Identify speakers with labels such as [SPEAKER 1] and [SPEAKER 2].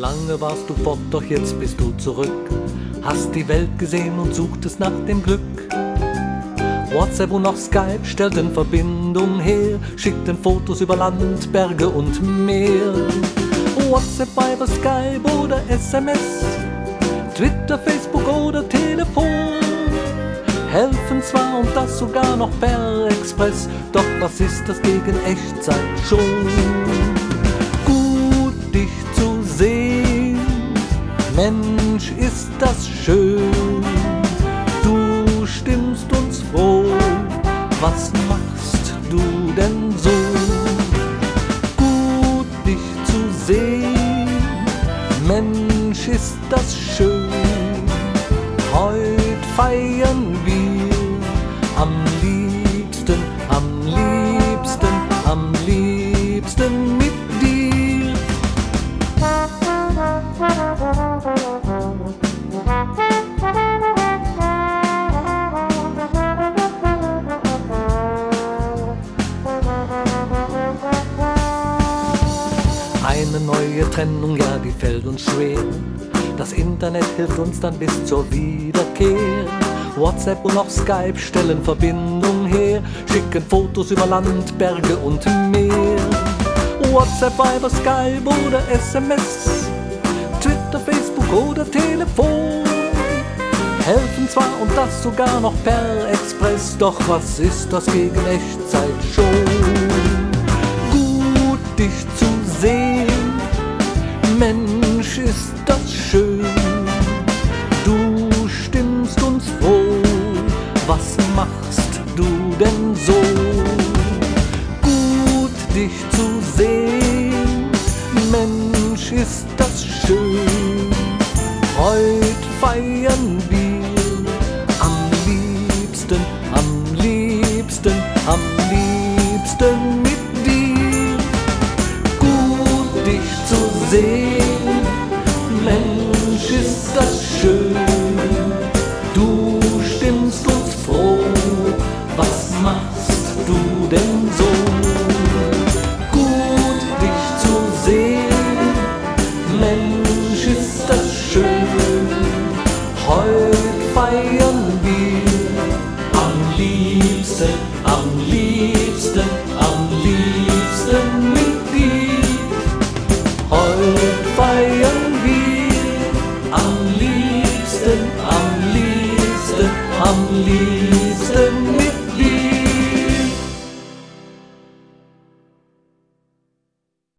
[SPEAKER 1] Lange warst du fort, doch jetzt bist du zurück. Hast die Welt gesehen und suchtest nach dem Glück. WhatsApp und auch Skype stellten Verbindung her, schickten Fotos über Land, Berge und Meer. WhatsApp, Viber, Skype oder SMS, Twitter, Facebook oder Telefon helfen zwar und das sogar noch per Express, doch was ist das gegen Echtzeit schon? Gut, dich zu sehen, Mensch, ist das schön. Du stimmst uns froh, was machst du denn so? Gut, dich zu sehen, Mensch, ist das schön. Heut feiern wir am liebsten, am liebsten, am liebsten mit dir. Eine neue Trennung, ja, die fällt uns schwer. Das Internet hilft uns dann bis zur Wiederkehr. WhatsApp und auch Skype stellen Verbindung her, schicken Fotos über Land, Berge und Meer. WhatsApp, Viber, Skype oder SMS, Twitter, Facebook oder Telefon helfen zwar und das sogar noch per Express, doch was ist das gegen Echtzeit schon? Gut, dich zu sehen, Mensch, ist das schön. Du stimmst uns froh, was machst du denn so? Gut, dich zu sehen, Mensch, ist das schön. Heut feiern wir am liebsten, am liebsten, am liebsten mit dir. Gut, dich zu sehen, Mensch, ist das schön.